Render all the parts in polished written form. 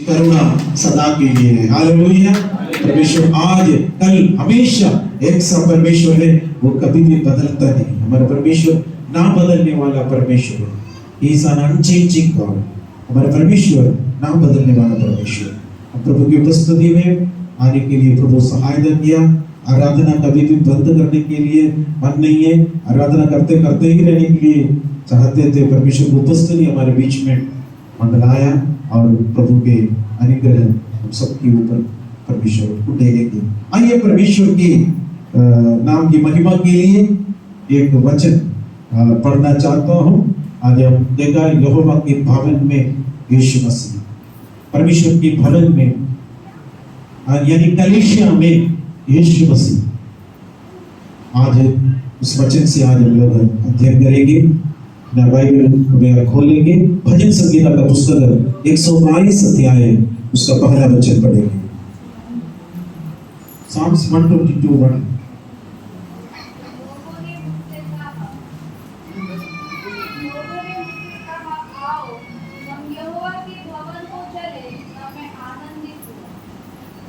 करुणा सदा के लिए है। हालेलुया। परमेश्वर आज कल हमेशा एक सा परमेश्वर है, वो कभी भी बदलता नहीं। हमारा परमेश्वर ना बदलने वाला परमेश्वर है। He is an unchanging God। हमारा परमेश्वर ना बदलने वाला परमेश्वर। हम प्रभु की उपस्थिति में आने के लिए प्रभु सहायता किया। आराधना कभी भी बंद करने के लिए मन नहीं है। आराधना करते करते ही रहने के लिए चाहते थे। परमेश्वर की उपस्थिति हमारे बीच में मंडलाया और प्रभु के अनुग्रह हम सबके ऊपर परमेश्वर उठेंगे। आइए परमेश्वर की नाम की महिमा के लिए एक वचन पढ़ना चाहता हूँ। आज हम देखा यहोवा के भवन में यीशु मसीह, परमेश्वर के भवन में यानी कलीसिया में यीशु मसीह। आज उस वचन से आज हम लोग अध्ययन करेंगे। बाइबल खोलेंगे, भजन संगीता का पुस्तक 122 अध्याय उसका पहला वचन पढ़ेंगे। Psalms 122:1।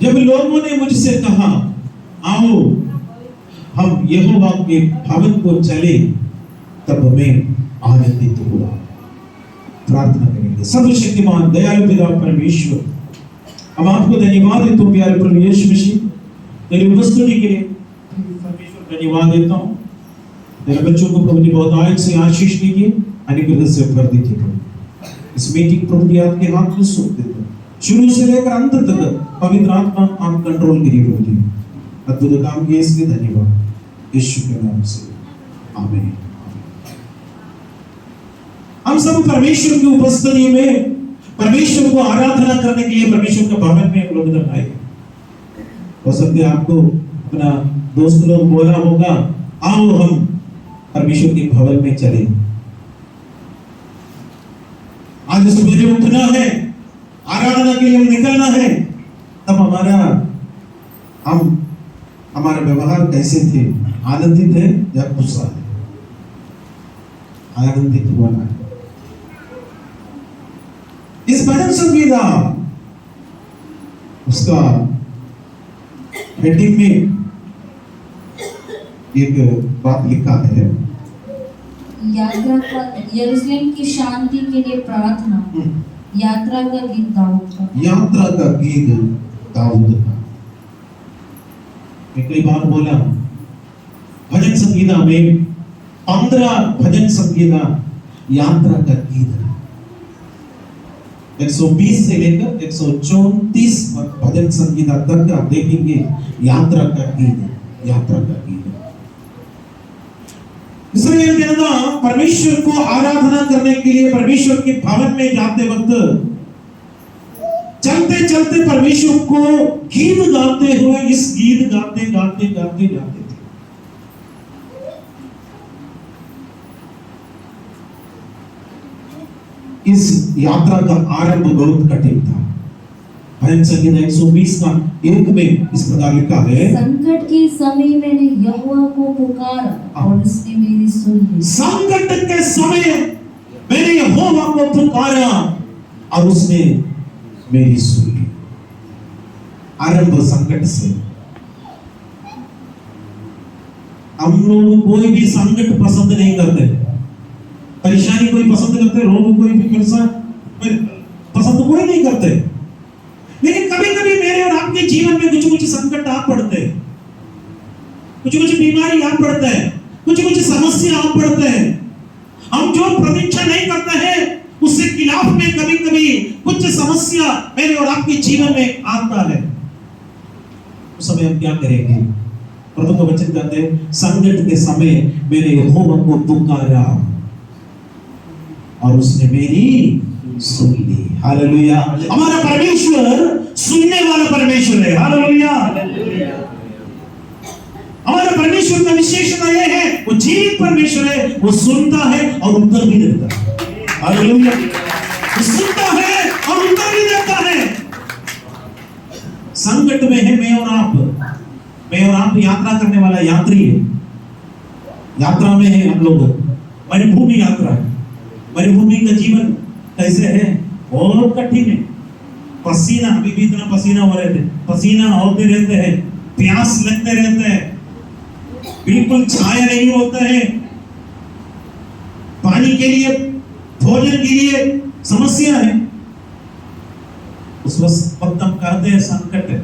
जब लोगों ने मुझसे कहा आओ हम यहोवा के भवन को चले, तब मैं आनंदित हुआ। प्रार्थना करेंगे। सर्वशक्तिमान दयालु पिता परमेश्वर, हम आपको धन्यवाद देते हैं प्यारे प्रभु यीशु मसीह, तेरी उपस्थिति के लिए परमेश्वर धन्यवाद देता हूँ। तेरे बच्चों को प्रभु ने बहुत आयत से आशीष कीजिए, अनुग्रह से भर दीजिए प्रभु। इस मीटिंग प्रभु जी आपके हाथ में सौंप देते हैं, शुरू से लेकर अंत तक पवित्र आत्मा आप कंट्रोल करिए प्रभु जी। अद्भुत काम किए इसके धन्यवाद यीशु के नाम से, आमीन। हम सब परमेश्वर की उपस्थिति में परमेश्वर को आराधना करने के लिए परमेश्वर के भवन में हम लोग आए। हो सकते हैं आपको अपना दोस्त लोग बोला होगा आओ हम परमेश्वर के भवन में चले। आज सवेरे उठना है, आराधना के लिए हम निकलना है, तब हमारा व्यवहार कैसे थे? आनंदित है या गुस्सा है? आनंदित होना है। इस भजन संगीता उसका हेडिंग में एक बात लिखा है, यात्रा का यरूशलेम की शांति के लिए प्रार्थना। यात्रा का गीत दाऊद का। यात्रा का गीत दाऊद का। मैं कई बार बोला भजन संगीता में 15 भजन संगीता यात्रा का गीत है। 120 से लेकर 134 भजन संगीता तक आप देखेंगे यात्रा का गीत है, यात्रा का गीत है। इसलिए जनता परमेश्वर को आराधना करने के लिए परमेश्वर के भवन में जाते वक्त चलते चलते परमेश्वर को गीत गाते हुए इस गीत गाते गाते गाते जाते थे। इस यात्रा का आरंभ बहुत कठिन था। भजन संगीत 120 का 1 में इस प्रकार लिखा है, संकट के समय मैंने यहोवा को पुकारा और उसने मेरी सुन ली। संकट के समय मैंने यहोवा को पुकारा और उसने मेरी सुन ली। आरंभ संकट से। हम लोग कोई भी संकट पसंद नहीं करते, परेशानी कोई पसंद करते, रोग कोई भी पसंद कोई नहीं करते। लेकिन कभी कभी मेरे और आपके जीवन में कुछ कुछ संकट आ पड़ते हैं, कुछ कुछ बीमारी आ पड़ता है, कुछ कुछ समस्या आ पड़ते हैं। हम जो प्रतीक्षा नहीं करते हैं उससे खिलाफ में कभी कभी कुछ समस्या मेरे और आपके जीवन में आता है। उस समय हम क्या करेंगे? प्रभु का वचन कहते हैं, संकट के समय मेरे यहोवा को पुकारा और उसने मेरी सुन ली। हालेलुया। हमारा परमेश्वर सुनने वाला परमेश्वर है। हालेलुया। हमारा परमेश्वर का विशेषता यह है, वो जीवित परमेश्वर है, वो सुनता है और उत्तर भी देता है। हालेलुया। वो सुनता है और उत्तर भी देता है। संकट में है मैं और आप यात्रा करने वाला यात्री है। यात्रा में है हम लोग, मरुभूमि यात्रा है। मरुभूमि का जीवन कैसे है? बहुत कठिन है। पसीना, अभी भी इतना पसीना हो रहे थे, पसीना होते रहते हैं, प्यास लगते रहते हैं, बिल्कुल छाया नहीं होता है, पानी के लिए, भोजन के लिए समस्या है। उस वक्त हम कहते हैं संकट है।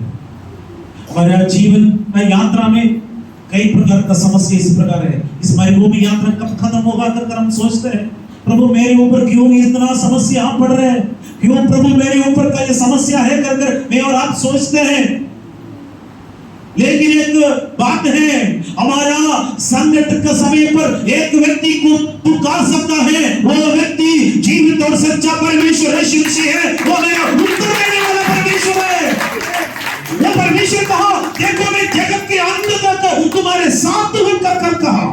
हमारा जीवन का यात्रा में कई प्रकार का समस्या इस प्रकार है। इस मरुभूमि यात्रा कब खत्म होगा कर हम सोचते हैं, प्रभु मेरे ऊपर क्यों इतना समस्या पड़ रहे हैं, क्यों प्रभु मेरे ऊपर का ये समस्या है कर मैं और आप सोचते हैं। लेकिन एक बात है, हमारा संकट के समय पर एक व्यक्ति को पुकार सकता है, वो व्यक्ति जीवित और सच्चा परमेश्वर यीशु मसीह है। वो मेरा उत्तर देने वाला परमेश्वर है। वो परमेश्वर कहा, देखो मैं जगत के अंत तक तुम्हारे साथ हूं कर कहा।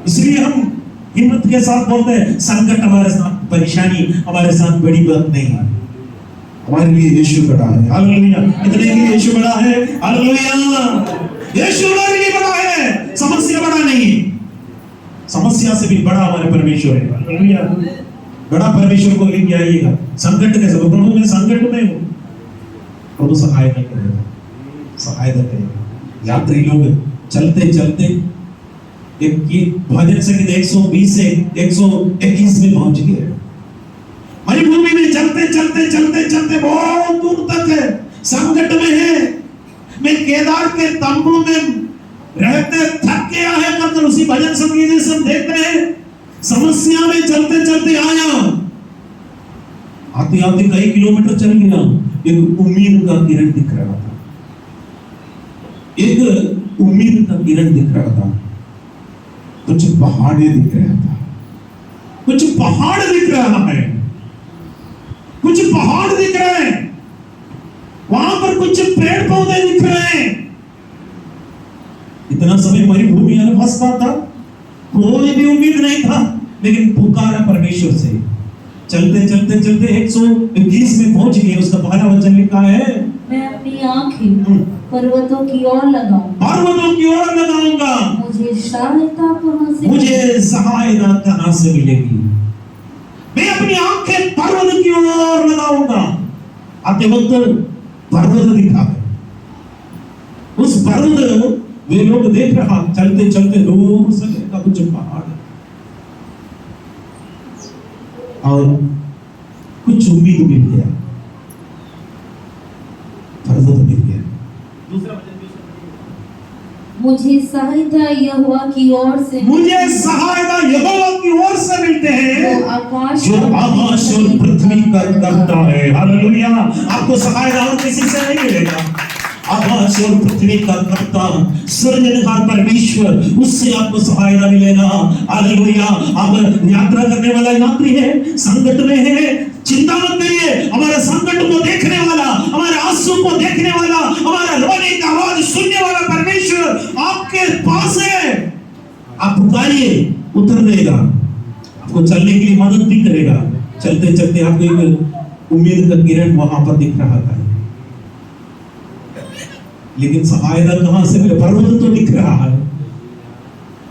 इसलिए हम हिम्मत के साथ बोलते हैं, संकट हमारे साथ, परेशानी हमारे साथ बड़ी बात नहीं है, हमारे लिए यीशु बड़ा है। हालेलुया। इतने लिए यीशु बड़ा है। हालेलुया। यीशु हमारे लिए बड़ा है, समस्या बड़ा नहीं, समस्या से भी बड़ा हमारे परमेश्वर है। हालेलुया। बड़ा परमेश्वर को लेके आइएगा। संकट कैसे, प्रभु मैं संकट में हूं, प्रभु सहायता करेगा, सहायता करेगा। यात्री लोग चलते चलते एक भजन संगीत 120 से 121 में पहुंच गए। मरुभूमि में चलते चलते चलते चलते बहुत दूर तक है, संकट में है। मैं केदार के तंबू में रहते थक गया है कर उसी भजन संगीत जैसे हम देखते हैं। समस्या में चलते चलते आया, आते आते कई किलोमीटर चल गया, एक उम्मीद का किरण दिख रहा था, एक उम्मीद का किरण दिख रहा था। कुछ पहाड़े दिख रहा था, कुछ पहाड़ दिख रहा है, कुछ पहाड़ दिख रहे हैं, वहां पर कुछ पेड़ पौधे दिख रहे हैं। इतना समय मरुभूमि अवस्था था, कोई भी उम्मीद नहीं था, लेकिन पुकारा परमेश्वर से। चलते चलते चलते 121 में पहुंच गए। उसका पहला वचन लिखा है, मैं अपनी आंखें पर्वतों की ओर लगाऊं, पर्वतों की ओर लगाऊंगा, मुझे सहायता कहां से, मुझे सहायता कहां से मिलेगी। मैं अपनी आंखें पर्वत की ओर लगाऊंगा। आते वक्त पर्वत दिखा है, उस पर्वत वे लोग देख रहा, चलते चलते दूर से देखा कुछ पहाड़ और कुछ उम्मीद मिल गया, पर्वत मिल गया। दूसरा मुझे सहायता यहोवा की ओर से, मुझे सहायता यहोवा की ओर से मिलते हैं, जो आकाश और पृथ्वी का करता है। हालेलुया। आपको सहायता और किसी से नहीं मिलेगा। आकाश और पृथ्वी का करता सृजनहार परमेश्वर, उससे आपको सहायता मिलेगा। हालेलुया। आप यात्रा करने वाला यात्री है, संकट में है, चिंता मत करिए। हमारे संकट को देखने वाला, हमारे आंसू को देखने वाला, हमारा रोने की आवाज सुनने वाला परमेश्वर आपके पास है। आप पुकारिए, उतर देगा, आपको चलने के लिए मदद भी करेगा। चलते चलते आपको एक उम्मीद का किरण वहां पर दिख रहा था, लेकिन सहायता कहां से मिले? पर्वत तो दिख रहा है,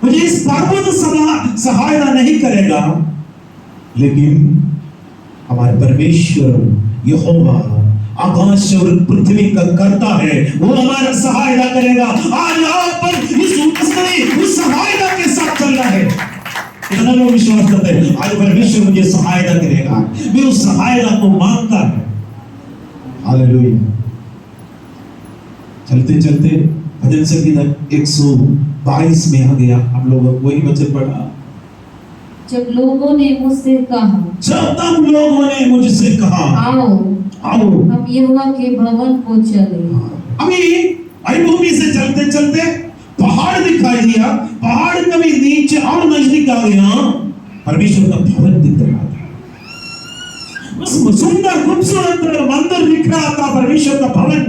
मुझे इस पर्वत सहायता नहीं करेगा, लेकिन हमारे परमेश्वर यहोवा आकाश और पृथ्वी का करता है, वो हमारा सहायता करेगा। आज आप पर इस उपस्थिति उस सहायता के साथ चल रहा है। कितना लोग विश्वास करते हैं आज परमेश्वर मुझे सहायता करेगा? मैं उस सहायता को मांगता है। हालेलुया। चलते चलते भजन संगीत 122 में आ गया। हम लोग वही वचन पढ़ा, जब लोगों ने मुझसे कहा, जब तक लोगों ने मुझसे कहा, आओ आओ हम यहोवा के भवन को चले। अभी मरुभूमि से चलते चलते पहाड़ दिखाई दिया, पहाड़ कभी नीचे और नजदीक आ गया, परमेश्वर का भवन दिख रहा था। उस सुंदर खूबसूरत मंदिर दिख रहा था, परमेश्वर का भवन।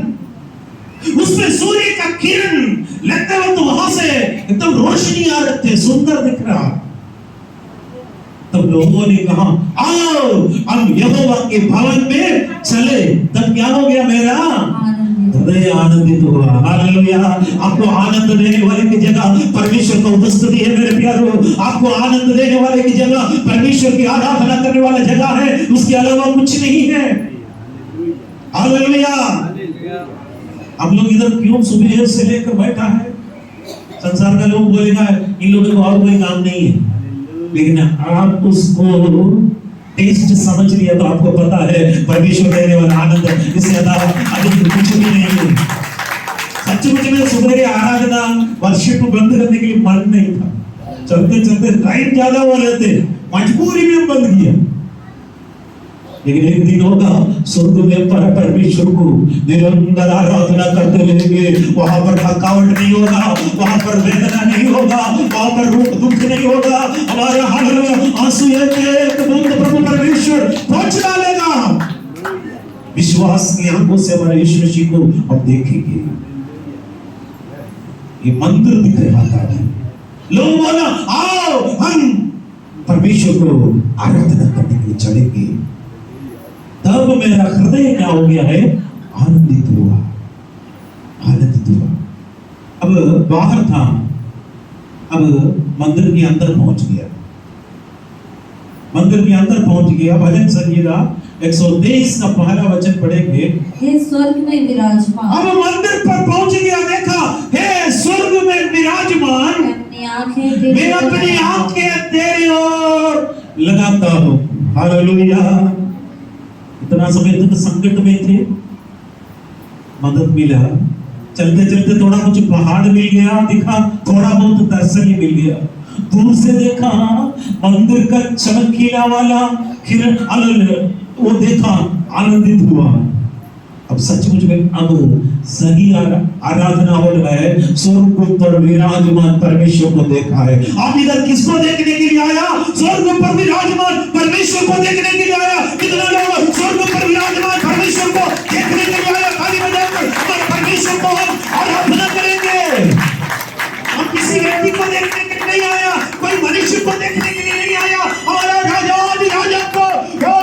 उसमें सूर्य का किरण लगते वक्त वहां से एकदम रोशनी आ रही थी, सुंदर दिख रहा। तब लोगों ने कहा, आओ हम यहोवा के भवन में चले। तब क्या हो गया? मेरा हृदय आनंदित हुआ। हालेलुया। आपको आनंद देने वाले की जगह परमेश्वर का उपस्थिति है मेरे प्यारों। आपको आनंद देने वाले की जगह परमेश्वर की आराधना करने वाला जगह है, उसके अलावा कुछ नहीं है। हालेलुया। हम लोग इधर क्यों सुबह से लेकर बैठा है? संसार का लोग बोलेगा इन लोगों को और कोई काम नहीं है, लेकिन आप उसको टेस्ट समझ लिया तो आपको पता है परमेश्वर देने वाला आनंद इससे ज्यादा अधिक कुछ भी नहीं है। सचमुच में सुबह की आराधना वर्शिप बंद करने के लिए मन नहीं था, चलते चलते टाइम ज्यादा हो रहे थे, मजबूरी में बंद किया। लेकिन एक दिन होगा स्वर्ग में परमेश्वर को निरंतर आराधना करते रहेंगे, वहां पर थकावट नहीं होगा, वहां पर वेदना नहीं होगा, वहां पर दुख नहीं होगा। हमारे हाल में आंसू एक बूंद प्रभु परमेश्वर पहुंच डालेगा। विश्वास की आंखों से हमारे यीशु मसीह को हम देखेंगे। ये मंदिर दिख रहा था, लोग बोला आओ हम परमेश्वर को आराधना करने के लिए चलेंगे। तब मेरा हृदय क्या हो गया है? आनंदित हुआ, आनंदित हुआ। अब बाहर था, अब मंदिर के अंदर पहुंच गया, मंदिर के अंदर पहुंच गया। भजन संगीता 123 का पहला वचन पढ़ेंगे। हे स्वर्ग में विराजमान। अब मंदिर पर पहुंच गया, देखा हे स्वर्ग में विराजमान, मैं अपनी आंखें तेरी ओर लगाता हूं। हालेलुया। इतना समय तक संकट में थे, मदद मिला, चलते चलते थोड़ा कुछ पहाड़ मिल गया, दिखा थोड़ा बहुत दर्शन ही मिल गया। दूर से देखा मंदिर का चमकीला वाला किरण वो देखा, आनंदित हुआ। अब सचमुच में अब सही आराधना हो रहा है, स्वर्ग पर विराजमान परमेश्वर को देखा है। आप इधर किसको देखने के लिए आया? स्वर्ग पर विराजमान परमेश्वर को देखने के लिए आया। कितना लोग स्वर्ग पर विराजमान परमेश्वर को देखने के लिए आया? ताली बजाकर हमारे परमेश्वर को हम आराधना करेंगे। हम किसी व्यक्ति को देखने के लिए नहीं आया, कोई मनुष्य को देखने के लिए नहीं आया, हमारा राजा को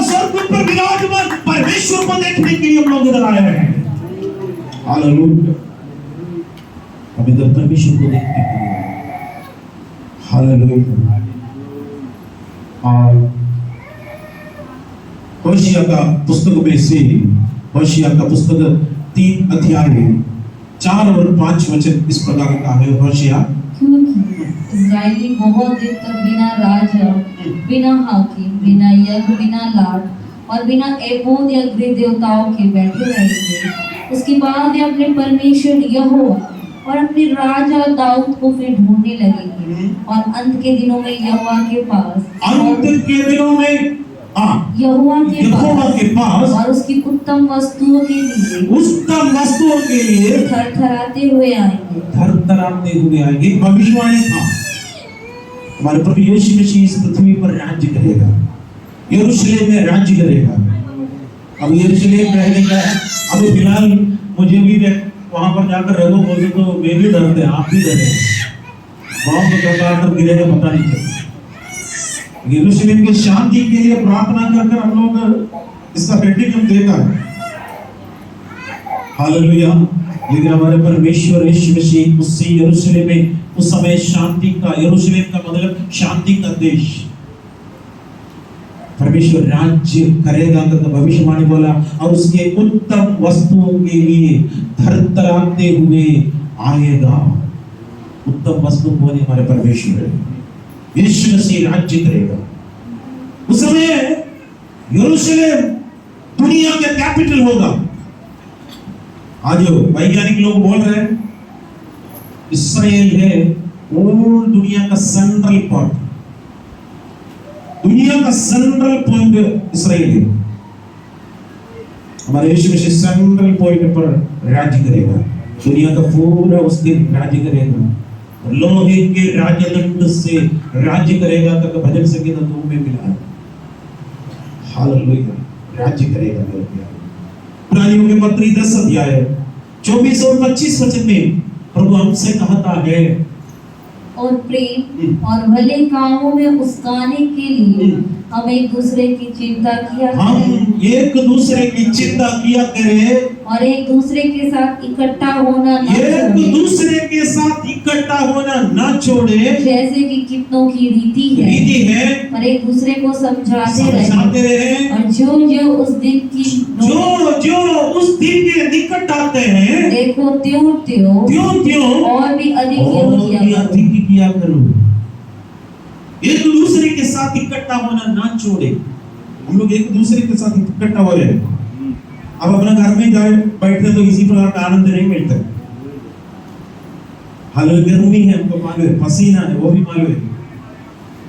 स्वर्ग पर विराजमान परमेश्वर को देखने के लिए हम लोग इधर आए हैं। हालेलुया। हम इधर परमेश्वर को देखने के लिए आए। हालेलुया। और होशिया का पुस्तक में से, होशिया का पुस्तक 3 अध्याय 4 और 5 वचन इस प्रकार का है। होशिया क्योंकि इस्राएली बहुत दिन तक बिना राजा, बिना हाकिम, बिना यज्ञ, बिना लाट और बिना एपोद या गृह देवताओं के बैठे रहेंगे। उसके बाद वे अपने परमेश्वर यहोवा और अपने राजा दाऊद को फिर ढूंढने लगेंगे, और अंत के दिनों में यहोवा के पास यहोवा के पास और उसकी उत्तम वस्तुओं के लिए थरथराते हुए आएंगे। भविष्यवाणी था, हमारे प्रभु यीशु मसीह इस पृथ्वी पर राज्य करेगा, यरूशलेम में राज्य करेगा। अब यरूशलेम रहने का, अब फिलहाल मुझे भी वहां पर जाकर रहो बोले तो मैं भी डरते, आप भी डरे, बॉम्ब कब गिरेगा पता नहीं चलता। यरूशलेम की शांति के लिए प्रार्थना कर हम लोग इसका हेडिंग हम देखा है। हालेलुया। लेकिन हमारे परमेश्वर यीशु मसीह उससे यरूशलेम में उस समय शांति का, यरूशलेम का मतलब शांति का देश, परमेश्वर राज्य करेगा करके भविष्यवाणी बोला, और उसके उत्तम वस्तुओं के लिए थरथराते हुए आएगा। उत्तम वस्तु कौन है? हमारे परमेश्वर है, यीशु मसीह राज्य करेगा। उस समय यरूशलेम दुनिया का कैपिटल होगा। आज वैज्ञानिक लोग बोल रहे हैं इस्राएल है और दुनिया का सेंट्रल पॉइंट, दुनिया का सेंट्रल पॉइंट इस्राएल है। हमारे यीशु मसीह सेंट्रल पॉइंट पर राज्य करेगा, दुनिया का पूरा उसके राज्य करेगा, लोहे के राजदंड से राज्य करेगा तक भजन संगीत 2 में मिला है। हालेलुया। राज्य करेगा मेरे प्यारे। प्राणियों के पत्री 10 अध्याय 24 और 25 वचन में प्रभु हमसे कहता है और प्रेम और भले कामों में उस्काने के लिए हम एक दूसरे की चिंता किया हम करें एक दूसरे की चिंता किया करें और एक दूसरे के साथ इकट्ठा होना न एक छोड़ें, दूसरे के साथ इकट्ठा होना ना छोड़े जैसे कि कितनों की रीति रीति है, है पर एक दूसरे को समझाते समझाते रहे रहे और जो उस दिन की जो उस दिन के निकट आते हैं देखो त्यों त्यों और भी अधिक और योग किया भी करो। अधिक किया करो। एक दूसरे के साथ इकट्ठा होना ना छोड़े। हम लोग एक दूसरे के साथ इकट्ठा हो रहे हैं, अब अपना घर में जाए बैठे तो इसी प्रकार का आनंद नहीं मिलता। हालांकि गर्मी है, हमको मालूम है, पसीना है, वो भी मालूम है,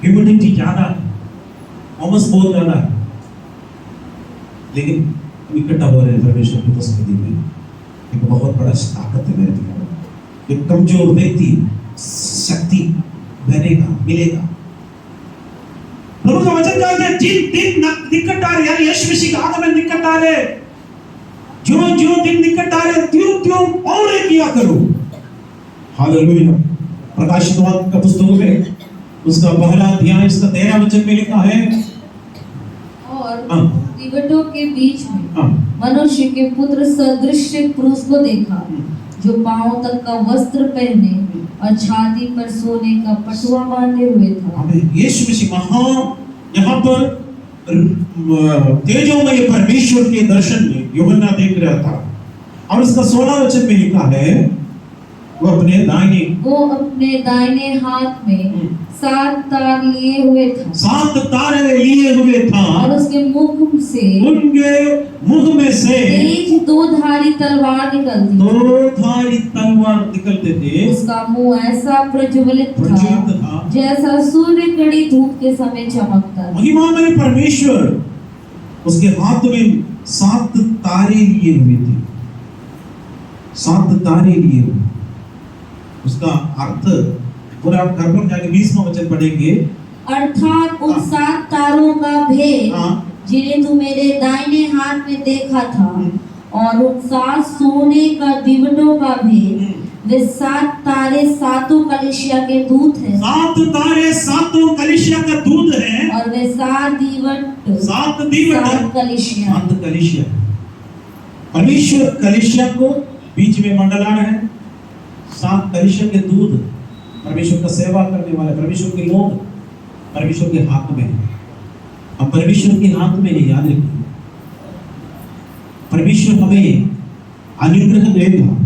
ह्यूमिडिटी ज्यादा है, उमस बहुत ज्यादा है, लेकिन हम इकट्ठा हो रहे हैं परमेश्वर की उपस्थिति में। एक बहुत बड़ा ताकत है मेरे भाई। एक कमजोर व्यक्ति शक्ति बनेगा, मिलेगा। प्रभु का वचन कहता है जिन दिन निकट आ रहे, यानी यीशु मसीह का आगमन निकट आ रहे, जो दिन निकट आ रहे त्यों और एक किया करो। हालेलुया। प्रकाशित वाक्य का पुस्तक में उसका पहला अध्याय इसका 13 वचन में लिखा है, और दिवटों के बीच में मनुष्य के पुत्र सदृश एक पुरुष को देखा, जो पांव तक का वस्त्र पहने और छाती पर सोने का पटुआ बांधे हुए था। यीशु मसीह यहाँ पर तेजोमय परमेश्वर के दर्शन में यूहन्ना देख रहा था, और उसका 16 वचन में लिखा है वो अपने दाहिने हाथ में 7 तार लिए हुए था, 7 तारे लिए हुए था, और उसके मुख से उनके मुख में से तेज 2 धारी तलवार निकलती, 2 धारी तलवार निकलते थे। उसका मुंह ऐसा प्रज्वलित था जैसा सूर्य कड़ी धूप के समय चमकता है। महिमामय परमेश्वर उसके हाथ में 7 तारे लिए हुए थे, 7 तारे लिए हुए। उसका अर्थ पूरा आप घर पर जाके 20वां वचन पढ़ेंगे। अर्थात उन 7 तारों का भेद जिन्हें तू मेरे दाहिने हाथ में देखा था, और उन 7 सोने का दीवटों का भेद, वे 7 तारे 7 कलीसिया के दूत हैं। 7 तारे 7 कलीसिया का दूत हैं, और वे 7 दीवट 7 कलीसिया। परमेश्वर कलीसिया को बीच में मंडला रहे हैं, 7 कलीसिया के दूत परमेश्वर का सेवा करने वाले परमेश्वर के लोग परमेश्वर के हाथ में है। हम परमेश्वर के हाथ में नहीं, याद रखिए परमेश्वर हमें अनुग्रह देगा।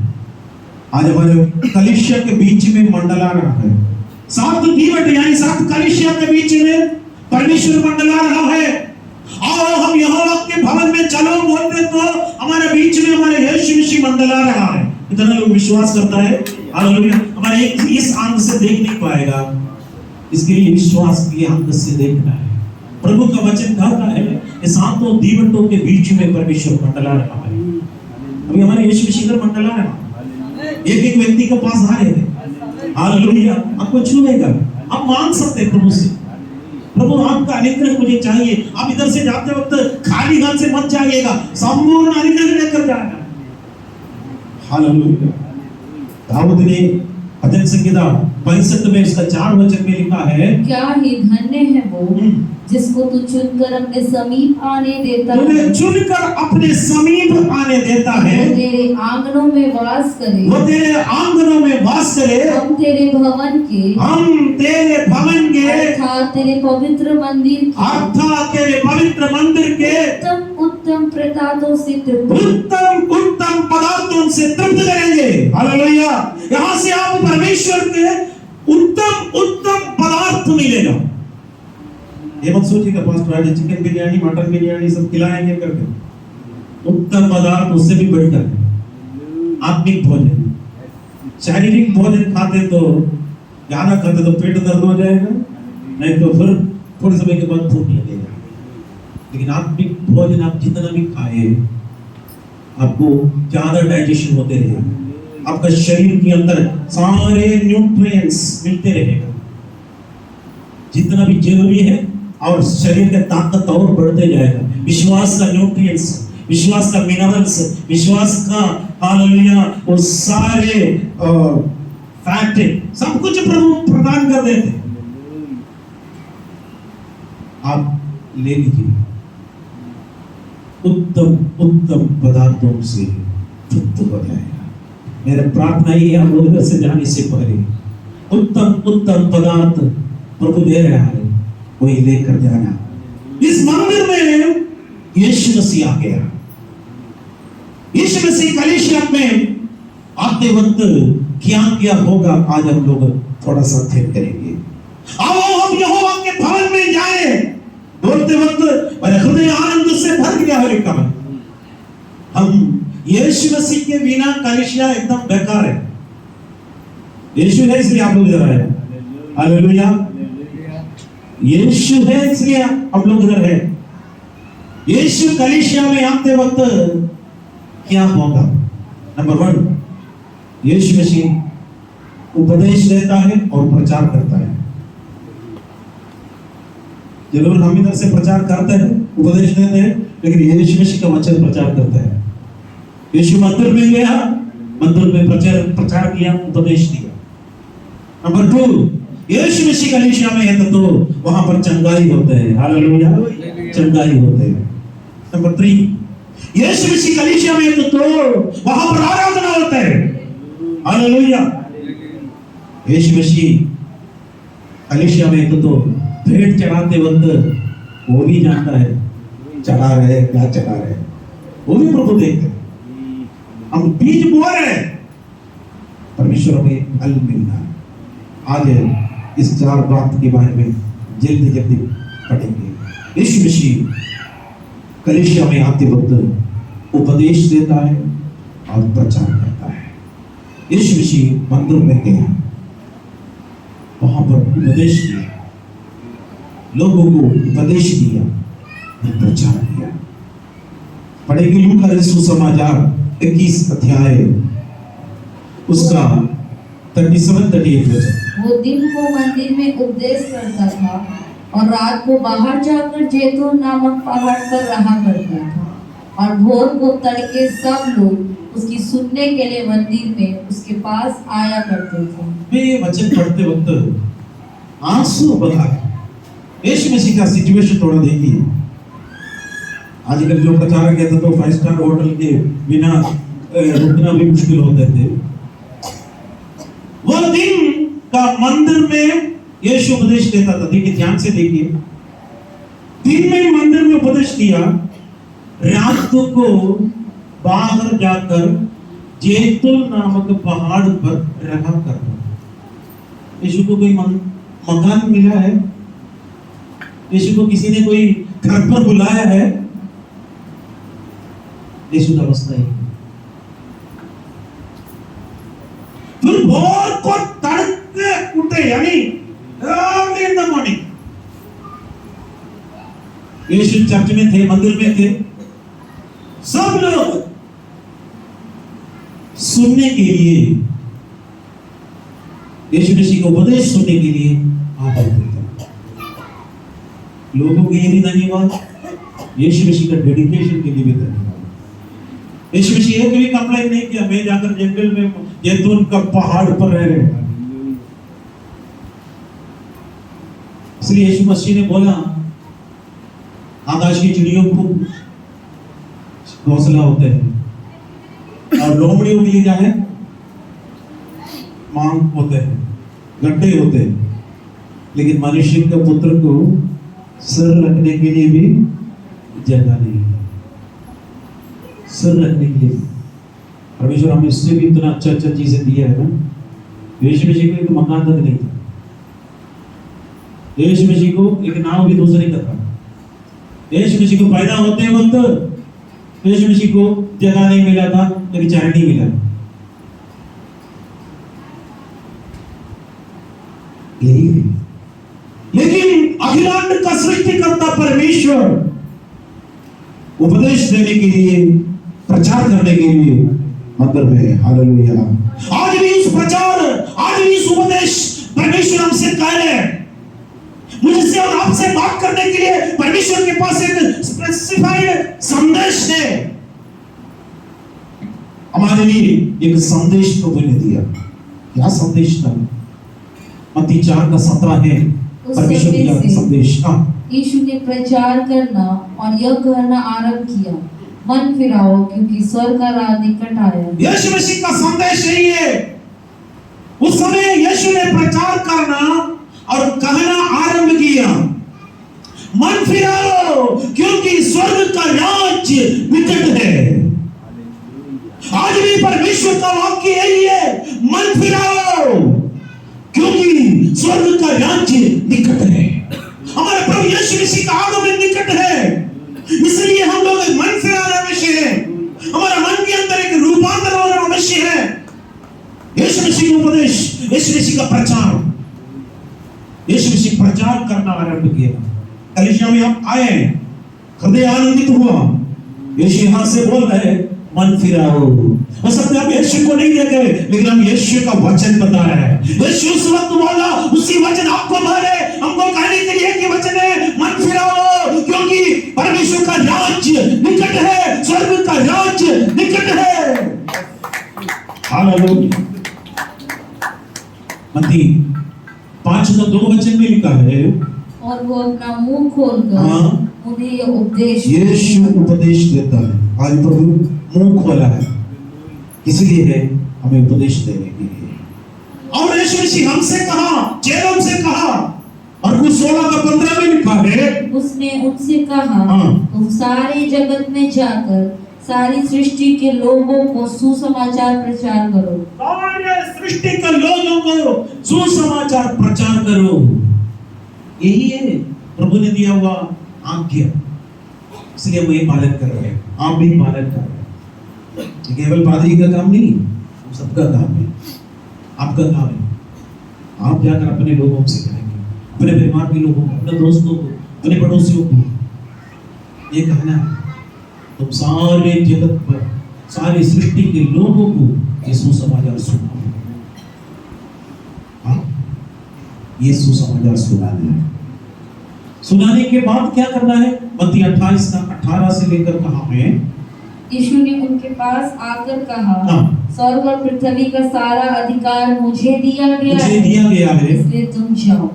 आज हमारे कलीसिया के बीच में मंडला रहा है, 7 दीवट यानी 7 कलीसिया के बीच में परमेश्वर मंडला रहा है। और हम यहोवा के भवन में चलो बोलते तो हमारे बीच में हमारे यीशु मसीह मंडला रहा है। इतना लोग विश्वास करता है। हालेलुया। हमारे इस आंख से देख नहीं पाएगा, इसके लिए विश्वास की आंख से देखना है। प्रभु का वचन कहता है कि 7 दीवटों के बीच में परमेश्वर मंडला रहा है। अभी हमारे यीशु मसीह का मंडला रहा है, एक व्यक्ति के पास आ रहे हैं। हालेलुया। आपको छूएगा, आप मांग सकते हैं प्रभु से, प्रभु आपका अनुग्रह मुझे चाहिए। आप इधर से जाते वक्त खाली हाथ से मत जाइएगा, संपूर्ण अनुग्रह लेकर जाना। हालेलुया। दाऊद ने भजन संहिता 65 में इसका 4 वचन में लिखा है, क्या ही धन्य है वो जिसको तू चुनकर अपने समीप आने देता है, तूने चुनकर अपने समीप आने देता है, वो तेरे आंगनों में वास करे, वो तेरे आंगनों में वास करे, हम तेरे भवन के अर्थात तेरे पवित्र मंदिर के उत्तम पदार्थों से तृप्त करेंगे। हालेलुया। यहाँ से आप परमेश्वर के उत्तम पदार्थ मिलेगा। ये मत सोचिएगा पास्टर आज चिकन बिरयानी मटन बिरयानी सब खिलाएंगे करके। उत्तम पदार्थ उससे भी बढ़कर आत्मिक भोजन। शारीरिक भोजन खाते तो ज्यादा खाते तो पेट दर्द हो जाएगा, नहीं तो फिर थोड़े समय के बाद भूख लगेगा। लेकिन आत्मिक भोजन आप जितना भी खाए आपको ज्यादा डाइजेशन होते रहेगा, आपका शरीर के अंदर सारे न्यूट्रिएंट्स मिलते रहेगा जितना भी जरूरी है, और शरीर का ताकत और बढ़ते जाएगा। विश्वास का न्यूट्रिएंट्स, विश्वास का मिनरल्स, विश्वास का हालेलुया वो सारे फैक्ट है, सब कुछ प्रभु प्रदान कर देते। आप ले लीजिए, उत्तम उत्तम पदार्थों से तृप्त हो जाएगा। मेरा प्रार्थना ही है, आप उधर से जाने से पहले उत्तम उत्तम पदार्थ प्रभु दे रहा है, वही लेकर जाना। इस मंदिर में यीशु मसीह आ गया। यीशु मसीह कलीसिया में आते वक्त क्या क्या होगा, आज हम लोग थोड़ा सा अध्ययन करेंगे। आओ हम यहोवा के भवन में जाएं। बोलते वक्त मेरा हृदय आनंद से भर गया है। लिखा है, हम यीशु मसीह के बिना कलीसिया एकदम बेकार है। यीशु है इसलिए आप लोग इधर आए। हालेलुया। यीशु है इसलिए हम लोग इधर है। यीशु कलीसिया में आते वक्त क्या होगा? नंबर 1, यीशु मसीह उपदेश देता है और प्रचार करता है। जरूर हम इधर से प्रचार करते हैं, उपदेश देते हैं, लेकिन यीशु मसीह का वचन प्रचार करता है। यीशु मंदिर में गया, मंदिर में प्रचार किया, उपदेश दिया। नंबर 2, यीशु मसीह कलीसिया में है तो वहां पर चंगाई होते हैं। हालेलुया, चंगाई होते हैं। नंबर 3, यीशु मसीह कलीसिया में है तो वहां पर आराधना होता है। हालेलुया। यीशु मसीह कलीसिया में है तो भेंट चढ़ाते वक्त वो भी जानता है चढ़ा रहे क्या चढ़ा रहे, वो भी प्रभु देखते। हम बीज बो रहे हैं, परमेश्वर हमें फल मिलना है। आज इस 4 बात के बारे में जल्दी जल्दी पढ़ेंगे। यीशु मसीह कलीसिया में आते वक्त उपदेश देता है और प्रचार करता है। यीशु मसीह मंदिर में गया, वहां पर उपदेश दिया, लोगों को उपदेश दिया, प्रचार किया। पढ़ेंगे लूका रचित सुसमाचार 21 अध्याय उसका 37-38 वचन। वो दिन को मंदिर में उपदेश करता था और रात को बाहर जाकर जैतून नामक पहाड़ पर रहा करता था। और भोर को तड़के सब लोग उसकी सुनने के लिए मंदिर में उसके पास आया करते थे। ये वचन पढ़ते वक्त आंसू बहा है। यीशु मसीह का सिचुएशन थोड़ा देखिए। आजकल जो प्रचारक कहते तो 5 स्टार होटल के बिना रुकना भी मुश्किल होते थे। वो दिन का मंदिर में यीशु उपदेश देता था। देखिए, ध्यान से देखिए, दिन में मंदिर में उपदेश दिया, रात को बाहर जाकर जैतून नामक पहाड़ पर रहा करता। यीशु को कोई मकान मिला है? यीशु को किसी ने कोई घर पर बुलाया है? यीशु का अवस्था है। फिर भोर को तड़के उठे, यानी अर्ली इन द मॉर्निंग। यीशु चर्च में थे, मंदिर में थे, सब लोग सुनने के लिए, यीशु मसीह का उपदेश सुनने के लिए आते थे। लोगों के लिए भी धन्यवाद, यीशु मसीह का डेडिकेशन के लिए भी धन्यवाद। यीशु मसीह एक भी कंप्लेन नहीं किया, मैं जाकर जंगल में जैतून का पहाड़ पर रह रहे। इसलिए यीशु मसीह ने बोला, आकाश की चिड़ियों को घोंसला होते हैं और लोमड़ियों के लिए क्या है? मांग होते हैं, गड्ढे होते हैं, लेकिन मनुष्य का पुत्र को सिर रखने के लिए भी जगह नहीं है। सिर रखने के लिए परमेश्वर हमें इससे भी इतना अच्छा अच्छा चीजें दिया है ना। यीशु मसीह को एक मकान तक नहीं था, यीशु मसीह को एक नाव भी दूसरे का था। यीशु मसीह को पैदा होते वक्त यीशु मसीह को जगह नहीं मिला था, लेकिन चाय नहीं मिला। यही है। लेकिन अखिलांड का सृष्टिकर्ता परमेश्वर उपदेश देने के लिए, प्रचार करने के लिए मंदिर में। हालेलुया। आज भी इस प्रचार, आज भी इस उपदेश परमेश्वर हमसे कह रहे हैं। मुझसे और आपसे बात करने के लिए परमेश्वर के पास एक स्पेसिफाइड संदेश है। हमारे लिए एक संदेश प्रभु ने दिया। क्या संदेश था? मत्ती 4:17 है उस परमेश्वर समय का से संदेश। हाँ, यीशु ने प्रचार करना और यह कहना आरंभ किया, मन फिराओ क्योंकि स्वर्ग का राज निकट आया। यीशु मसीह का संदेश यही है। उस समय यीशु ने प्रचार करना और कहना आरंभ किया, मन फिराओ क्योंकि स्वर्ग का राज्य निकट है। आज भी परमेश्वर का वाक्य यही है, मन फिराओ क्योंकि स्वर्ग का राज्य निकट है। हमारे प्रभु यीशु मसीह का आगमन निकट है, इसलिए हम लोग मन फिराना अवश्य है। हमारा मन के अंदर एक रूपांतर होना अवश्य है। यीशु मसीह का उपदेश, यीशु मसीह का प्रचार, यीशु मसीह प्रचार करना आरंभ किया। कलीसिया में हम आए, हृदय आनंदित हुआ। यीशु यहां से बोल रहे हैं, मन फिराओ। हो सकता है आप यीशु को नहीं देखे, लेकिन हम यीशु का वचन बता रहे हैं। यीशु उस वक्त बोला, उसी वचन आपको मारे, हमको कहने के लिए कि वचन है, मन फिराओ क्योंकि परमेश्वर का राज्य निकट है, स्वर्ग का राज्य निकट है। हालेलुया। मत्ती 5:2 वचन में लिखा है, और वो अपना मुंह खोलकर उन्हें यह उपदेश यीशु उपदेश देता है। आज प्रभु मुंह खोला है, इसलिए है हमें उपदेश देने के लिए। और यीशु मसीह हमसे कहा, चेलों से कहा, और कुछ 16:15 में लिखा है, उसने उनसे कहा, तुम सारे जगत में जाकर सारी सृष्टि के लोगों को सुसमाचार प्रचार करो। सारे सृष्टि के लोगों को सुसमाचार प्रचार करो। यही है प्रभु ने दिया हुआ आज्ञा, इसलिए हम ये पालन कर रहे हैं, आप भी पालन कर रहे हैं। ये केवल पादरी का काम नहीं, हम सबका काम है, आपका काम है। आप जाकर अपने लोगों से कहेंगे, अपने परिवार के लोगों को, अपने दोस्तों को, अपने पड़ोसियों को ये कहना है, तुम सारे जगत पर, सारी सृष्टि के लोगों को ये सुसमाचार सुनाओ। हाँ, ये सुसमाचार सुनाना है। सुनाने के बाद क्या करना है? मत्ती 28:18 से लेकर कहां है? यीशु ने उनके पास आकर कहा, हाँ। स्वर्ग और पृथ्वी का सारा अधिकार मुझे दिया गया है, इसलिए तुम जाओ,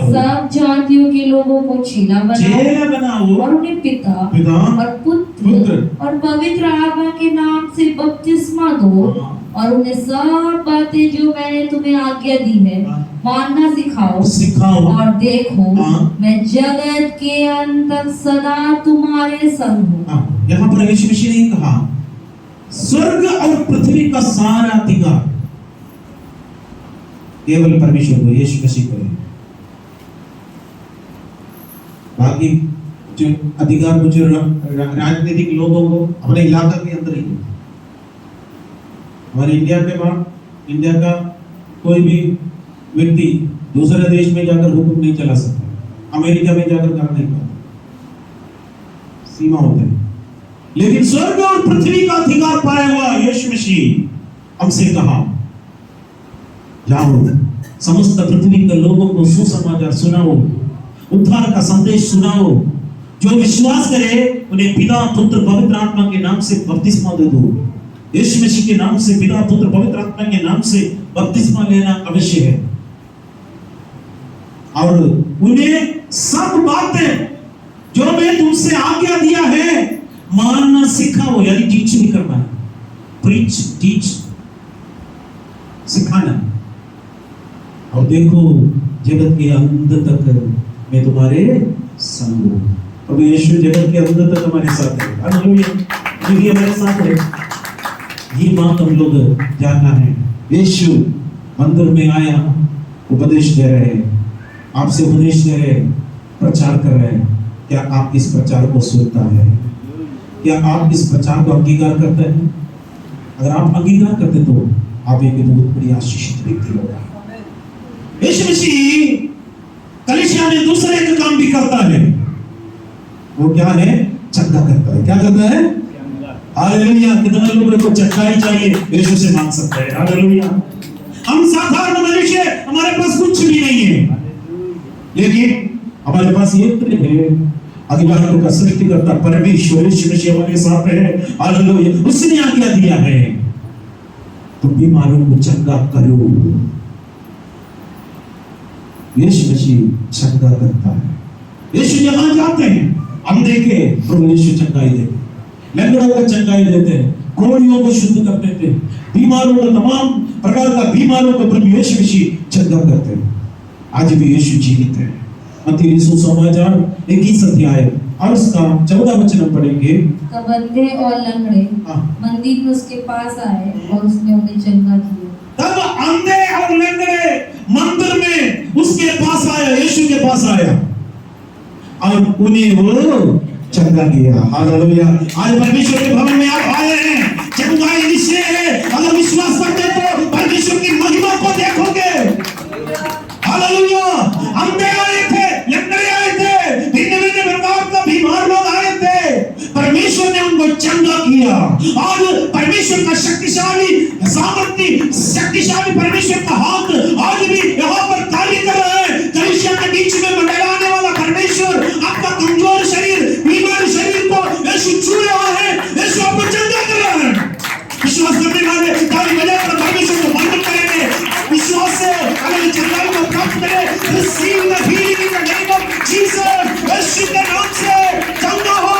सब जातियों के लोगों को चेला बनाओ और उन्हें पिता और पुत्र और पवित्र आत्मा के नाम से बपतिस्मा दो, और उन्हें सब बातें जो मैंने तुम्हें आज्ञा दी है मानना सिखाओ। और देखो, मैं जगत के अंत तक सदा तुम्हारे संग हूँ। यहाँ पर यीशु मसीह ने कहा, स्वर्ग और पृथ्वी का सारा अधिकार केवल परमेश्वर को, यीशु मसीह को है। बाकी जो अधिकार कुछ राजनीतिक लोगों को अपने इलाका के अंदर ही है। हमारे इंडिया के बाद, इंडिया का कोई भी व्यक्ति दूसरे देश में जाकर हुक्म नहीं चला सकता, अमेरिका में जाकर कर नहीं पाता, सीमा होते हैं। लेकिन स्वर्ग और पृथ्वी का अधिकार पाया हुआ यीशु मसीह हमसे कहा, जाओ समस्त पृथ्वी के लोगों को सुसमाचार सुनाओ, उद्धार का संदेश सुनाओ। जो विश्वास करे उन्हें पिता, पुत्र, पवित्र आत्मा के नाम से बपतिस्मा दे दो। यीशु मसीह के नाम से, पिता, पुत्र, पवित्र आत्मा के नाम से बपतिस्मा लेना अवश्य है। और उन्हें सब बातें जो मैं तुमसे आज्ञा दिया है मानना सिखाओ, यानी टीच नहीं करना है, प्रीच, टीच, सिखाना। और देखो, जगत के अंत तक मैं तुम्हारे संग हूं। प्रभु यीशु जगत के अंत तक हमारे साथ है। हालेलुया, ये हमारे साथ है। ये बात हम लोग जानना है। यीशु मंदिर में आया, उपदेश दे रहे हैं, आपसे उपदेश दे रहे हैं, प्रचार कर रहे हैं। क्या आप इस प्रचार को सुनता है? क्या आप इस प्रचार को अंगीकार करते हैं? अगर आप अंगीकार करते तो आप एक बहुत बड़ी आशीषित व्यक्ति होगा। यीशु मसीह कलीसिया में दूसरे एक काम भी करता है। वो क्या है? चंगा करता है। क्या करता है? हालेलुया। कितने लोगों को चंगाई चाहिए? यीशु से मांग सकते हैं। हालेलुया। हम साधारण मनुष्य, हमारे पास कुछ भी नहीं है, लेकिन हमारे पास ये है, अगिला का सृष्टिकर्ता परमेश्वर यीशु मसीह हमारे साथ है। हालेलुया। उसने आज्ञा दिया है, तो बीमारों को चंगा करो। यीशु मसीह चंगा करता है। यीशु जहां जाते हैं अंधे के प्रभु यीशु चंगाई देते, लंगड़ों को चंगाई देते, कोढ़ियों को शुद्ध कर देते, बीमारों को तमाम प्रकार का बीमारों को प्रभु यीशु मसीह चंगा करते हैं। आज भी यीशु जीवित है। मत्ती यीशु समाचार 21 अध्याय और उसका 14 वचन हम पढ़ेंगे। तब अंधे और लंगड़े मंदिर में उसके पास आए और उसने उन्हें चंगा किया। तब अंधे और लंगड़े मंदिर में उसके पास आया, यीशु के पास आया और उन्हें वो चंगा किया। हालेलुया। आज परमेश्वर के भवन में आप आए हैं, चंगाई निश्चय है। अगर विश्वास करते तो परमेश्वर की महिमा को देखोगे। हालेलुया। अंधे आए थे, लंगड़े आए थे, भिन्न-भिन्न प्रकार का बीमार लोग आए थे, परमेश्वर ने उनको चंगा किया। और परमेश्वर का शक्तिशाली सामर्थ्य, शक्तिशाली परमेश्वर का हाथ आज भी यहाँ पर कार्य कर रहा है। कलीसिया के बीच में मंडराने वाला परमेश्वर आपका कमजोर शरीर, बीमार शरीर को यीशु छू रहा है, यीशु आपको चंगा कर रहा है। विश्वास करने वाले ताली बजाकर परमेश्वर को वंदन करेंगे। विश्वास से अगर चंगाई को प्राप्त करें, receive the healing in the name of Jesus. Yeshu के नाम से चंगा हो,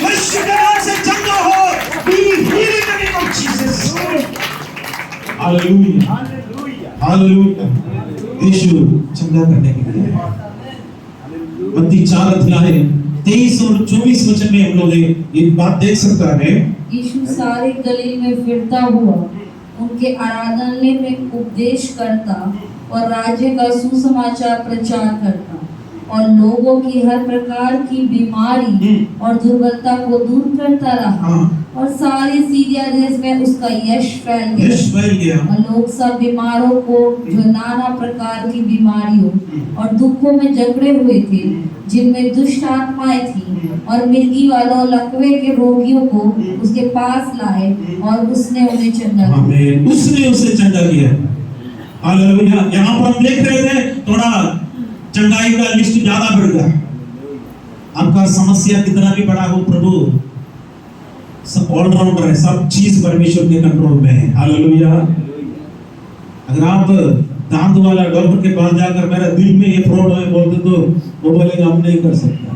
यीशु के नाम से चंगा हो। Be healed in the name of Jesus. Hallelujah, hallelujah. Yeshu चंगा करने के लिए। मत्ती 4 अध्याय 23 और 24 वचन में हम लोग ये बात देख सकता है। यीशु सारे गलील में फिरता हुआ उनके आराधनालय में उपदेश करता और राज्य का सुसमाचार प्रचार करता और लोगों की हर प्रकार की बीमारी और दुर्बलता को दूर करता रहा। और सारे सीरिया देश में उसका यश फैल गया और लोग सब बीमारों को जो नाना प्रकार की बीमारियों और दुखों में जकड़े हुए थे, जिनमें दुष्ट आत्माएं थी और मिर्गी वालों लकवे के रोगियों को उसके पास लाए और उसने उन्हें चंगा किया। उसने उसे चंगा किया। हालेलुया। यहाँ पर हम देख रहे थे थोड़ा चंगाई का लिस्ट ज्यादा बढ़ गया। आपका समस्या कितना भी बड़ा हो, प्रभु सब ऑलराउंडर है, सब चीज परमेश्वर के कंट्रोल में है। हालेलुया। अगर आप दांत वाला डॉक्टर के पास जाकर मेरा दिल में ये प्रॉब्लम है बोलते तो वो बोलेगा हम नहीं कर सकता।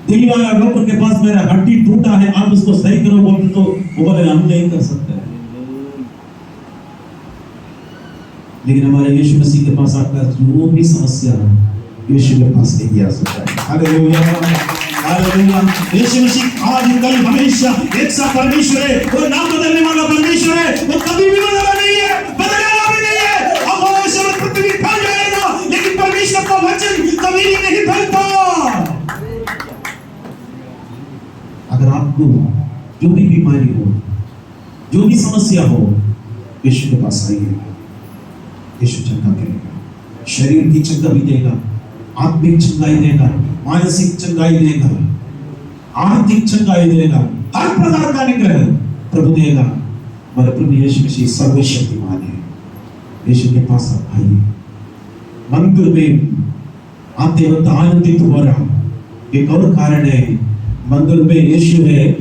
दिल वाला डॉक्टर के पास मेरा हड्डी टूटा है, आप उसको सही करो बोलते तो वो बोलेगा हम नहीं कर सकते। लेकिन हमारे यीशु मसीह के पास आपका जो भी समस्या है, यीशु के पास नहीं आ सकता है। Hallelujah, hallelujah. यीशु मसीह आज कल हमेशा एक सा परमेश्वर है। वो ना बदलने वाला परमेश्वर है। वो कभी भी बदला नहीं है, बदलेगा भी नहीं है। अब वो पृथ्वी फैल जाएगा, लेकिन परमेश्वर का वचन कभी नहीं फैलता। अगर आपको जो भी बीमारी हो, जो भी समस्या हो, यीशु के पास आइए। यीशु चंगा करेगा, शरीर की चंगा भी देगा, आत्मिक चंगाई देगा, मानसिक चंगाई देगा, आर्थिक चंगाई देगा, हर प्रकार का अनुग्रह प्रभु देगा। हमारे प्रभु यीशु मसीह सर्वशक्तिमान है। यीशु के पास आप आइए। मंदिर में आते वक्त आनंदित हो रहा। एक और कारण है, मंदिर में यीशु है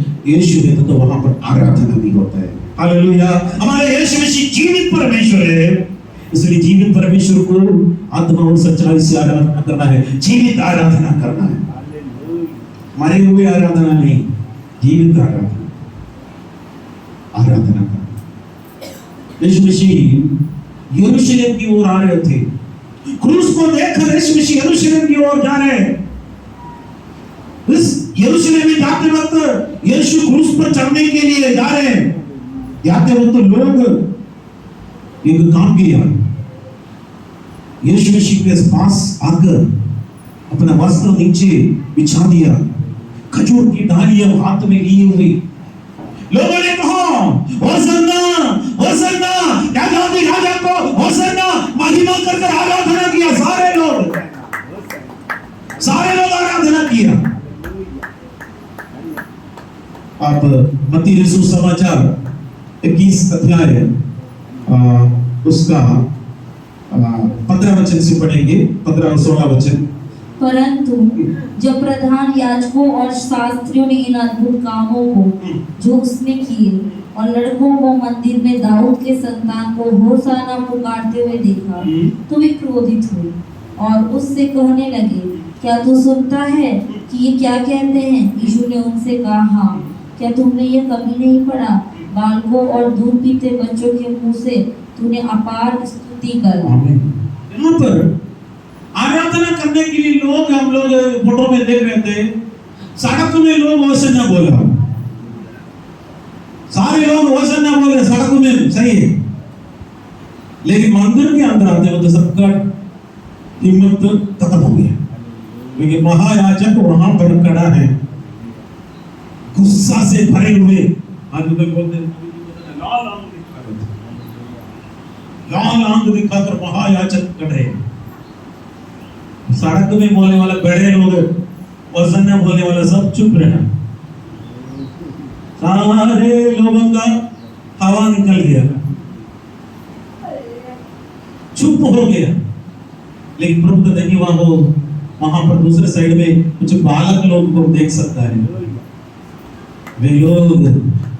तो वहां पर आराधना भी होता है। हालेलुया। हमारे यीशु मसीह जीवित परमेश्वर है, इसलिए जीवित परमेश्वर को आत्मा और सच्चाई से आराधना करना है, जीवित आराधना करना है। मरे हुए आराधना नहीं, जीवित आराधना करना। यीशु मसीह यरूशलेम की ओर आ रहे थे। क्रूस को देखकर यीशु मसीह यरूशलेम की ओर जा रहे हैं। इस यरूशलेम में जाते वक्त यीशु क्रूस पर चढ़ने के लिए जा रहे हैं। जाते वक्त लोग एक काम किया, यीशु मसीह के पास आकर अपना वस्त्र नीचे बिछा दिया, खजूर की डालियां हाथ में लिए हुई। लोगों ने कहा होसन्ना होसन्ना, दाऊद राजा को होसन्ना, महिमा कर आराधना किया। सारे लोग आराधना किया। आप मत्ती यीशु समाचार 21 अध्याय उसका 15 वचन से पढ़ेंगे, 15 और 16 वचन। परंतु जब प्रधान याजकों और शास्त्रियों ने इन अद्भुत कामों को जो उसने किए और लड़कों को मंदिर में दाऊद के संतान को होशाना पुकारते हुए देखा तो वे क्रोधित हुए और उससे कहने लगे, क्या तू सुनता है कि ये क्या कहते हैं? यीशु ने उनसे कहा, हाँ, क्या तुमने ये कभी नहीं पढ़ा, बालकों और दूध पीते बच्चों के मुंह से तूने अपार स्तुति कर। यहाँ पर आराधना करने के लिए लोग, हम लोग फोटो में देख रहे थे, सड़क में लोग होशाना बोला, सारे लोग होशाना बोले सड़क में, सही है, लेकिन मंदिर के अंदर आते वक्त सबका हिम्मत खत्म हो गया, क्योंकि महायाजक वहां पर खड़ा है, गुस्सा से भरे हुए। आज तो बोलते हैं लाल आंख दिखाकर महायाजक खड़े, सड़क में बोलने वाला बड़े लोग, वजन बोलने वाला सब चुप रहना, सारे लोगों का हवा निकल गया, चुप हो गया। लेकिन प्रभु का धन्यवाद हो, वहां पर दूसरे साइड में कुछ बालक लोग को देख सकता है, वे लोग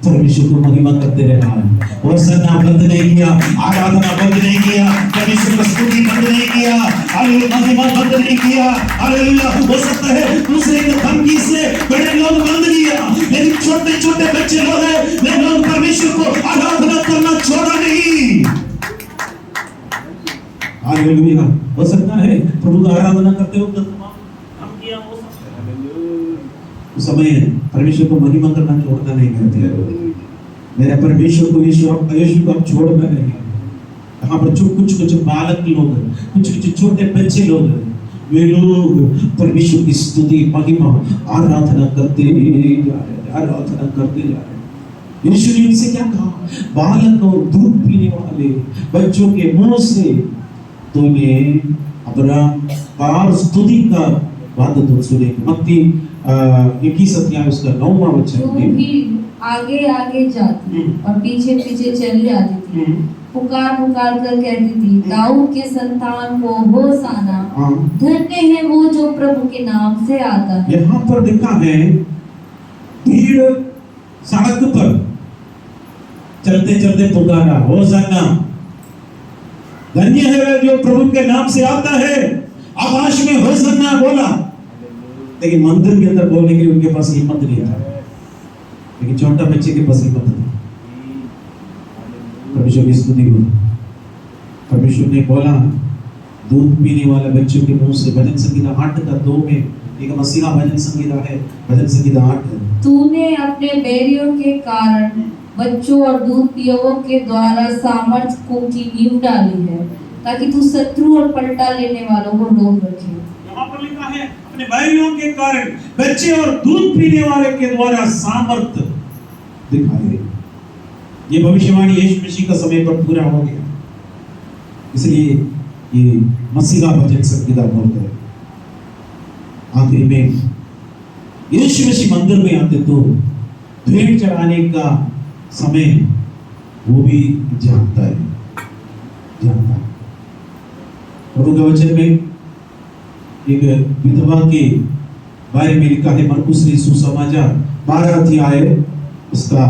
परमेश्वर को महिमा करते रहे हैं, होशाना बंद नहीं किया, आराधना बंद नहीं किया, परमेश्वर की स्तुति बंद नहीं किया, हालेलुया, महिमा बंद नहीं किया, हालेलुया। हो सकता है दूसरे के धमकी से बड़े लोग बंद किया, लेकिन छोटे छोटे बच्चे लोग हैं, वे लोग परमेश्वर को आराधना करना छोड़ा नहीं। हालेलुया। हो सकता है प्रभु का आराधना करते वक्त हम किया, हो सकता है उस समय परमेश्वर को महिमा करना छोड़ना नहीं करते। मेरा परमेश्वर को यीशु को आप छोड़ना नहीं। यहाँ पर जो कुछ बालक लोग, कुछ छोटे बच्चे लोग, वे लोग परमेश्वर की स्तुति महिमा आराधना करते जा रहे, आराधना करते जा रहे। यीशु ने उनसे क्या कहा? बालक और दूध पीने वाले बच्चों के मुंह से तूने अपना पार स्तुति का बात तो सुने। मत्ती 21 अध्याय उसका 9वां वचन। आगे आगे जाती और पीछे पीछे चली आती थी, पुकार पुकार कर कहती थी, दाऊद के संतान को होशाना, धन्य है वो जो प्रभु के नाम से आता है। यहाँ पर लिखा है, भीड़ सड़क पर चलते चलते पुकारा, होशाना, धन्य है जो प्रभु के नाम से आता है। आकाश में होशाना बोला, लेकिन मंदिर के अंदर बोलने के लिए उनके पास हिम्मत नहीं था। लेकिन छोटा बच्चे के पास हिम्मत थी। परमेश्वर की स्तुति हो। परमेश्वर ने बोला, दूध पीने वाले बच्चों के मुंह से, भजन संगीता 8:2 में, एक मसीहा भजन संगीता है, भजन संगीता 8। तूने अपने बैरियों के कारण बच्चों और दूध पियों के द्वारा सामर्थ की नींव डाली है, ताकि तू शत्रु और पलटा लेने वालों को रोक रखे। यहाँ पर लिखा है, अपने बैरियों के कारण बच्चे और दूध पीने वाले के द्वारा सामर्थ दिखाए। ये भविष्यवाणी यीशु मसीह का समय पर पूरा हो गया, इसलिए ये मसीहा भजन संगीता बोलते हैं। आखिर में यीशु मसीह मंदिर में आते तो भेंट चढ़ाने का समय वो भी जानता है। प्रभु के वचन में एक विधवा के बारे में लिखा है, मरकुस सुसमाचार 12 अध्याय उसका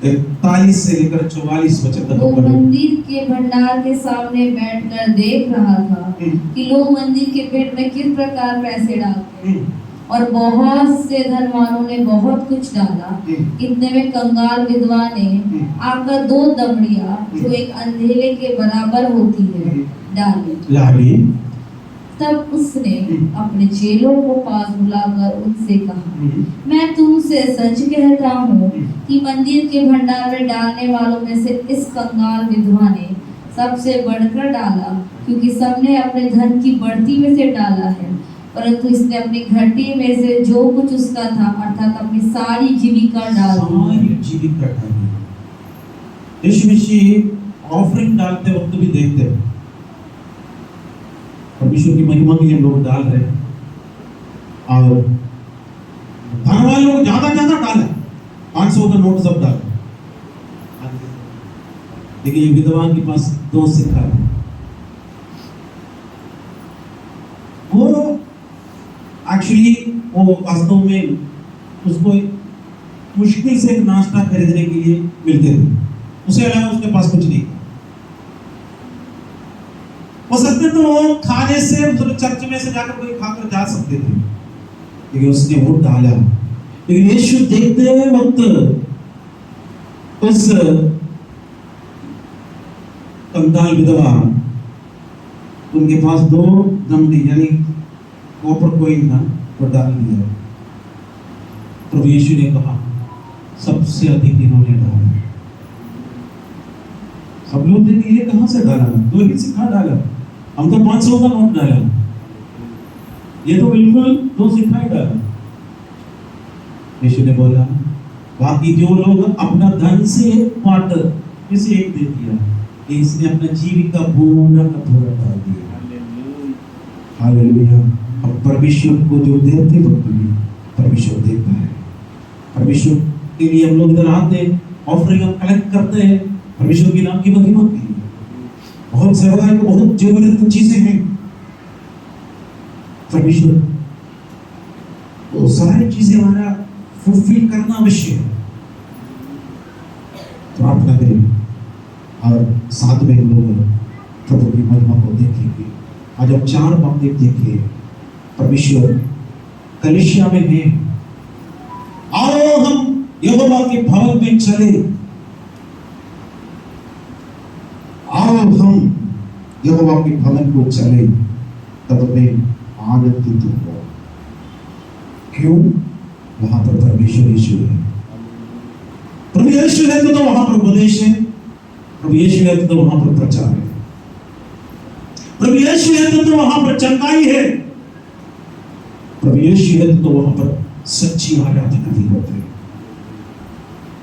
41 से लेकर 44 वचन तक। वो मंदिर के भंडार के सामने बैठकर देख रहा था कि लोग मंदिर के पेट में किस प्रकार पैसे डालते हैं, और बहुत से धनवानों ने बहुत कुछ डाला। इतने में कंगाल विधवा ने आकर 2 दमड़ियां जो एक अंधेले के बराबर होती है डाली। तब उसने अपने चेलों को पास बुलाकर उनसे कहा, मैं तुमसे सच कहता हूँ कि मंदिर के भंडार में डालने वालों में से इस कंगाल विधवा ने सबसे बढ़कर डाला, क्योंकि सबने अपने धन की बढ़ती में से डाला है, परंतु इसने अपनी घटी में से जो कुछ उसका था, अर्थात अपनी सारी जीविका डाल दी। यीशु मसीह ऑफरिंग डालते वक्त भी देखते हैं, परमेश्वर की महिमा के लिए हम लोग डाल रहे हैं, और धनवान लोग ज्यादा डाले, 500 का नोट सब डाले, लेकिन ये विधवा के पास 2 सिक्का है। वो एक्चुअली वो वास्तव में उसको मुश्किल से एक नाश्ता खरीदने के लिए मिलते थे, उसके अलावा उसके पास कुछ नहीं। हो सकते तो वो खाने से चर्च में से जाकर कोई खाकर जा सकते थे, लेकिन उसने वो डाला। लेकिन यीशु देखते वक्त उस कंगाल विधवा, उनके पास 2 दमड़ी यानी कॉपर कॉइन था, वो डाल दिया। प्रभु यीशु ने कहा सबसे अधिक इन्होंने डाला। सब लोग देखे ये कहां से डाला, 2 ही से कहां डाला, हम तो 500 का नोट डाला, ये तो बिल्कुल 2 सिक्का डाला। यीशु ने बोला बाकी जो लोग अपना धन से एक क्वार्टर किसी एक दे दिया, इसने अपना जीविका पूरा का पूरा डाल दिया। हालेलुया। अब परमेश्वर को जो देते वक्त भी परमेश्वर देता है। परमेश्वर के लिए हम लोग इधर आते हैं, ऑफरिंग हम कलेक्ट करते हैं परमेश्वर के नाम की महिमा के लिए। बहुत सेवाएं को बहुत जरूरत चीजें हैं, परमेश्वर वो सारी चीजें हमारा फुलफिल करना आवश्यक है। प्रार्थना करें और साथ में हम लोग प्रभु की महिमा को देखेंगे। आज हम 4 बातें देखें परमेश्वर कलीसिया में है। आओ हम यहोवा के भवन में चले, आओ हम यहोवा के भवन को चले, तब में आनंदित होगा। क्यों? वहां पर परमेश्वर यीशु है। प्रभु यीशु है तो वहां पर उपदेश है, प्रभु यीशु है तो वहां पर प्रचार है, प्रभु यीशु है तो वहां पर चंगाई है, प्रभु यीशु है तो वहां पर सच्ची आराधना भी होती है,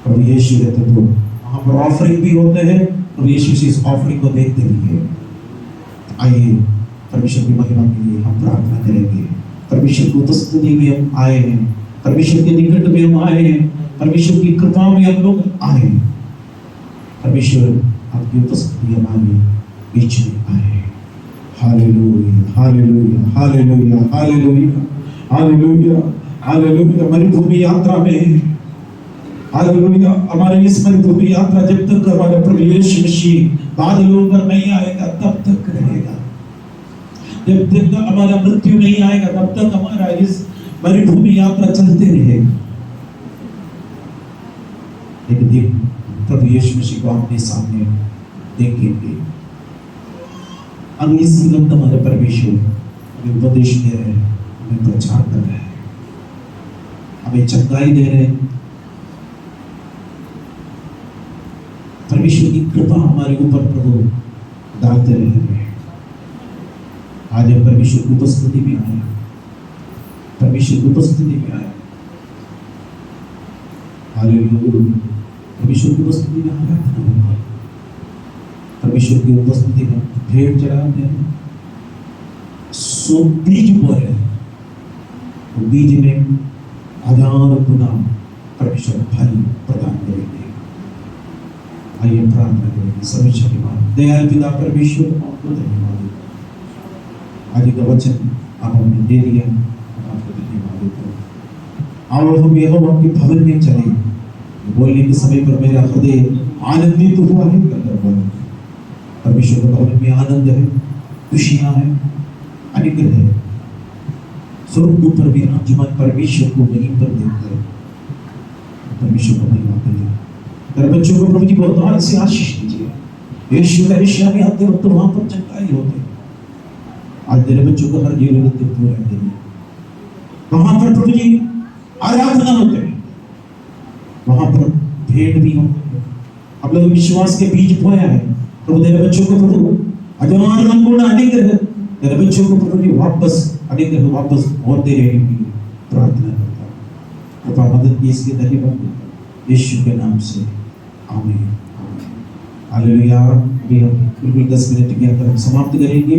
प्रभु यीशु है तो वहां पर ऑफरिंग भी होते हैं, प्रभु यीशु से इस ऑफरिंग को देखते भी है। आइए परमेश्वर की महिमा के लिए हम प्रार्थना करेंगे। परमेश्वर की उपस्थिति में हम आए हैं, परमेश्वर के निकट में हम आए हैं, परमेश्वर की कृपा में हम लोग आए हैं। परमेश्वर आपकी उपस्थिति हमारे बीच में आए। Hallelujah hallelujah hallelujah hallelujah hallelujah hallelujah. मरुभूमि यात्रा में हालेलुया, हमारे इस मरुभूमि यात्रा जब तक हमारे प्रभु यीशु मसीह बादलों पर नहीं आएगा तब तक रहेगा। जब तक हमारा मृत्यु नहीं आएगा तब तक हमारा इस मरुभूमि यात्रा चलते रहेगा। एक दिन प्रभु यीशु मसीह को अपने सामने देखेंगे। हम इसी वक्त हमारे परमेश्वर हमें उपदेश दे रहे हैं, हमें प्रचार कर रहे हैं, हमें चंगाई दे रहे हैं। परमेश्वर की कृपा हमारे ऊपर प्रभु डालते रहेंगे। आज हम परमेश्वर की उपस्थिति में आए, परमेश्वर की उपस्थिति में आए। हालेलुया। परमेश्वर की उपस्थिति में आराधना होगी, परमेश्वर की उपस्थिति में भेंट चढ़ाते हैं। सो बीज बोए, तो बीज में 1000 गुना परमेश्वर फल प्रदान करेंगे। आइए प्रार्थना करेंगे। सभी शक्तिमान दयाल पिता परमेश्वर आपको धन्यवाद देता। आज का वचन आप हमने दे दिया, आपको धन्यवाद देता। आओ हम यहोवा के भवन में चले। बोलने के समय पर मेरा हृदय आनंदित हुआ है। परमेश्वर के भवन में आनंद है, खुशियां हैं, अनुग्रह है। स्वर्ग पर भी विराजमान परमेश्वर को वहीं पर देखकर परमेश्वर को महिमा करें। मेरे बच्चों को प्रभु जी बहुत आज से आशीष दीजिए। यीशु कलीसिया में आते वक्त वहां पर चंगाई होते। आज मेरे बच्चों को हर जरूरत पूरा करिए। वहां पर प्रभु जी आराधना होते हैं, वहां पर भेंट भी होते हैं। हम लोग विश्वास के बीज बोया है। प्रभु तेरे बच्चों को प्रभु अजमान रंगून अनुग्रह, तेरे बच्चों को प्रभु जी वापस अनुग्रह वापस होते रहने की प्रार्थना करता हूं। कृपा मदद की इसके धन्यवाद यीशु के नाम से, आमीन। हालेलुया। अभी हम बिल्कुल 10 मिनट के अंदर समाप्त करेंगे।